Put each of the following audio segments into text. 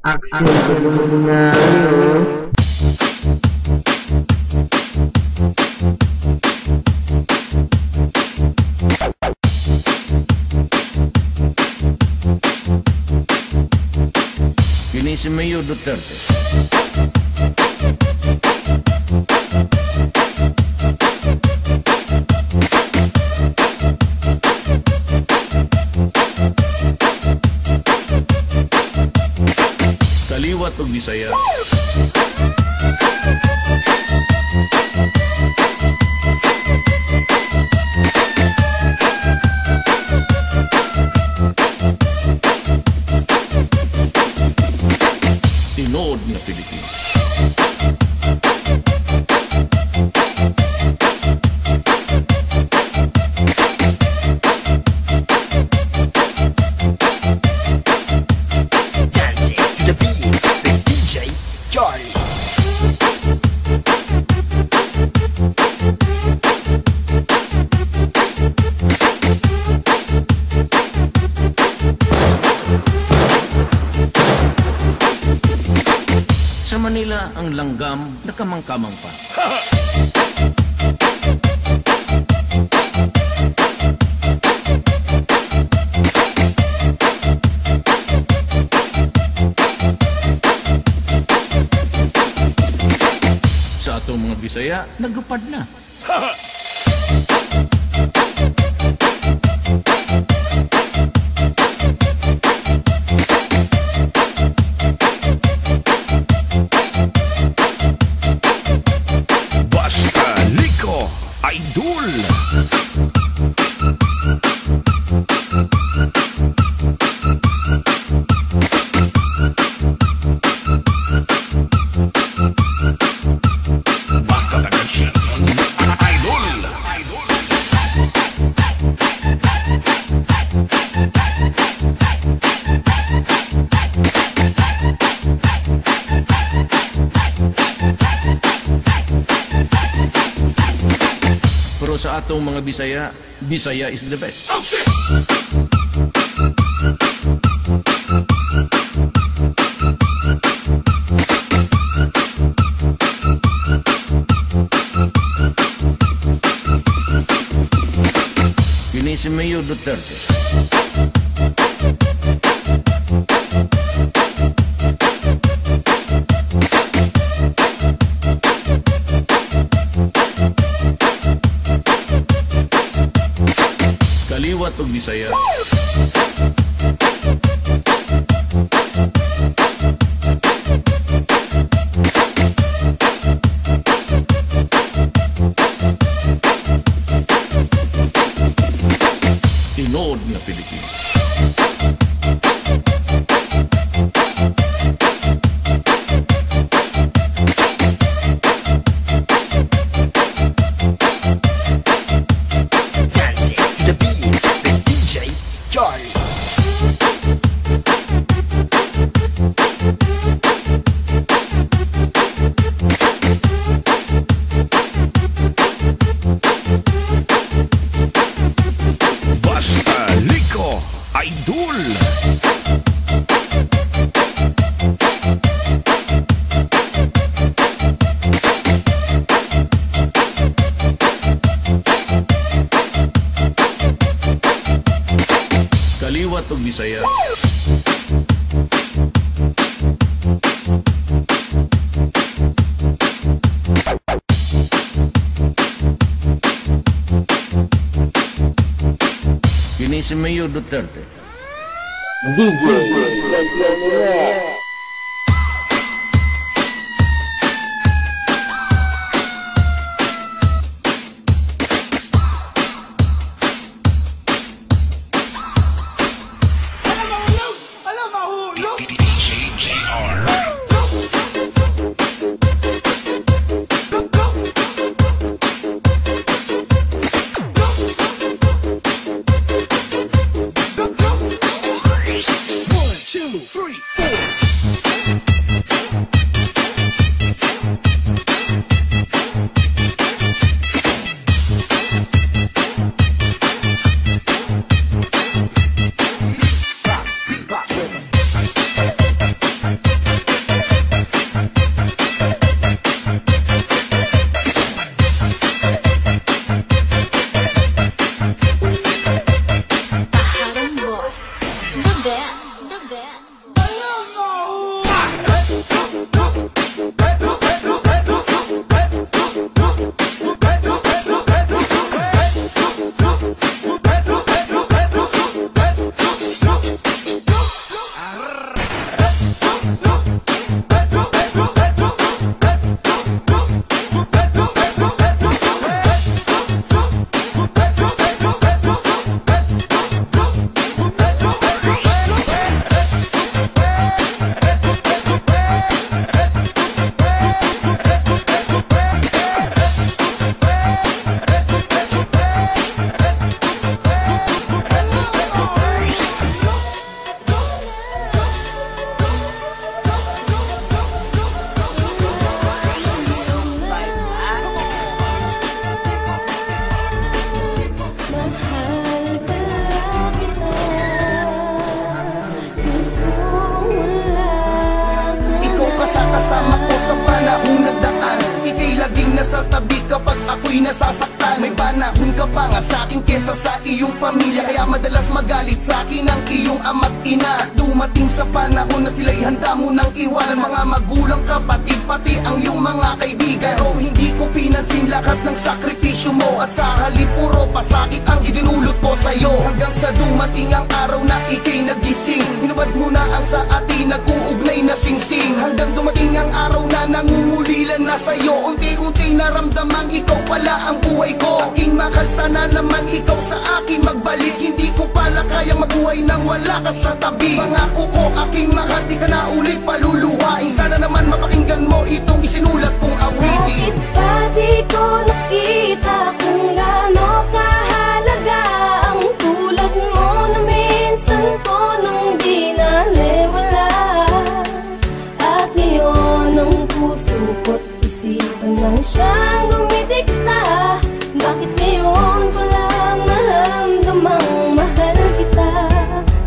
Action sebenarnya. Ini si Mayor Duterte. Kaliwat ug Bisaya. Tinood nga Pilipinas. Sa Manila, ang langgam nakamangkamang pa. Sa atong mga Bisaya, naglupad na. Idol! Basta tagal siya sa Idol! Pero sa atong mga Bisaya, Bisaya is the best. Oh, shit! Kini si Mayor Duterte. Kaliwat ug Bisaya. Tinood nga Pilipinas. Idol! Kaliwat ug Bisaya. Kini si Mayor Duterte. DJ Mix. One, two, three, four. Kasama ko sa panahong nagdaan, ika'y laging nasa tabi kapag ako'y nasasaktan. May panahon ka pa nga sa'kin kesa sa iyong pamilya, kaya madalas magalit sa'kin ang iyong ama't ina. Dumating sa panahon na sila'y handa mo nang iwanan, mga magulang, kapatid, pati ang iyong mga kaibigan. Pero hindi ko pinansin lahat ng sakripisyo mo, at sa halip puro pasakit ang idinulot ko sa'yo. Hanggang sa dumating ang araw na ika'y nagising, hinubad mo na ang sa atin nag-uugnay na singsing. Hanggang dumating ang araw na nangungulilan na sa'yo, unti-unti naramdamang ikaw pala ang buhay ko. Aking mahal, sana naman ikaw sa akin magbalik. Hindi ko pala kayang mabuhay nang wala ka sa tabi. Pangako ko aking mahal, di ka na ulit paluluhain. Sana naman mapakinggan mo itong isinulat kong awitin. Bakit ba di ko nakita kung gaano kahalaga ang tulad mo na minsan ko nang di naliwala? At ngayon ang puso ko't isipan nang siyang dumidikta. Bakit ngayon ko lang naramdamang mahal kita?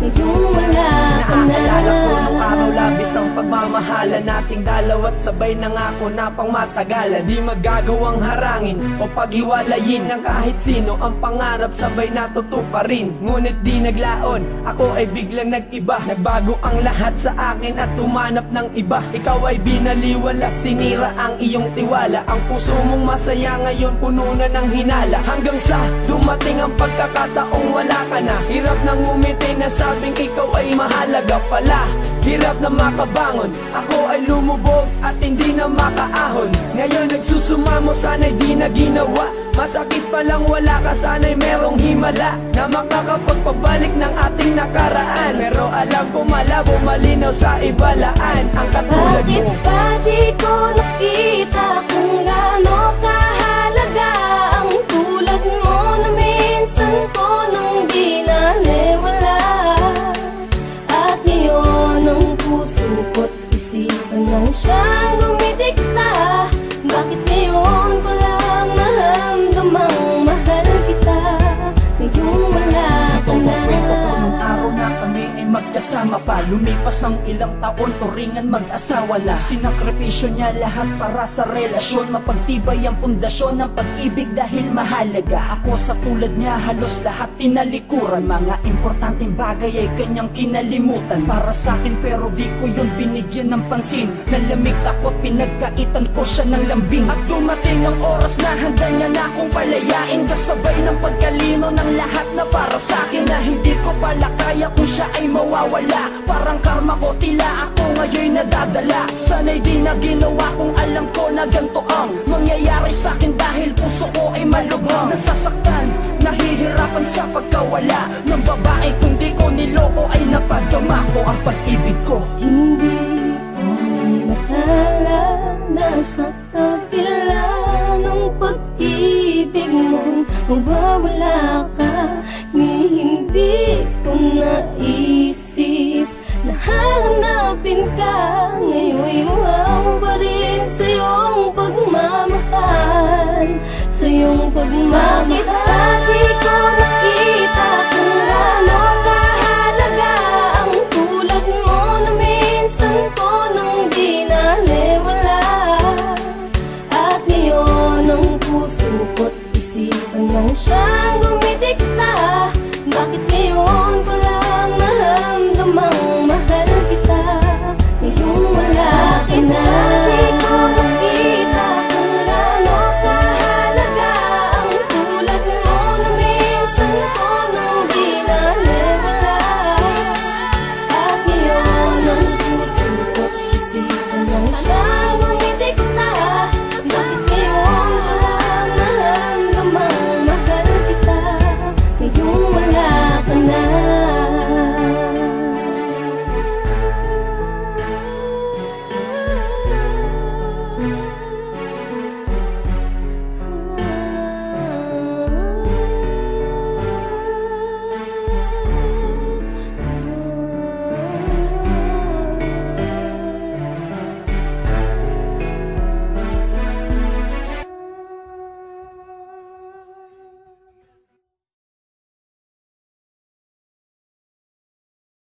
Ngayong wala ka na. Naaalala ko nung araw labis ang pagmamahalan nating dalaw, at sabay nangako na pang matagalan. Di magagawang harangin o paghiwalayin ng kahit sino. Ang pangarap sabay natutuparin, ngunit di naglaon. Ako ay biglang nag-iba, nagbago ang lahat sa akin at tumanap ng iba. Ikaw ay binaliwala, sinira ang iyong tiwala. Ang puso mong masaya ngayon puno na ng hinala. Hanggang sa dumating ang pagkakataong wala ka na. Hirap nang umiti na sabing ikaw ay mahalaga pala. Hirap na makabangon, ako ay lumubog at hindi na makaahon. Ngayon nagsusumamo, sana'y di na ginawa. Masakit palang wala ka, sana'y merong himala na makakapagpabalik ng ating nakaraan. Pero alam ko malabo, malinaw sa ibalaan ang katulad mo. Bakit ba di ko nakita kung gaano kahalaga ang tulad mo na minsan ko nang di naliwala? At ngayon ang puso ko't isipan nang siyang dumidikta. Bakit ngayon ko lang naramdamang mahal kita? Ngayong wala ka na. Kwento ko nung araw na kami ay magkasama pa. Lumipas ng ilang taon, turingan mag-asawa na. Sinakripisyo niya lahat para sa relasyon. Mapagtibay ang pundasyon ng pag-ibig dahil mahalaga. Ako sa tulad niya halos lahat tinalikuran. Mga importanteng bagay ay kanyang kinalimutan para sa akin, pero di ko yun binigyan ng pansin. Nalamig ako't pinagkaitan ko siya ng lambing. At dumating ang oras na handa niya na akong palayain, kasabay ng pagkalino ng lahat na para sa akin, na hindi ko pala kaya kung siya ay mawawala. Parang karma ko, tila ako ngayon nadadala. Sana'y di na ginawa kung alam ko na ganito ang mangyayari sa akin, dahil puso ko ay malubhang nasasaktan, nahihirapan sa pagkawala ng babae. Kung di ko niloko ay napadama ko ang pag-ibig ko. Hindi ko inakala na sa kabila ng pag-ibig mo mawawala ka. Hindi ko naisip na hahanapin ka. Ngayon'y wow pa rin sa iyong pagmamahal, sa iyong pagmamahal.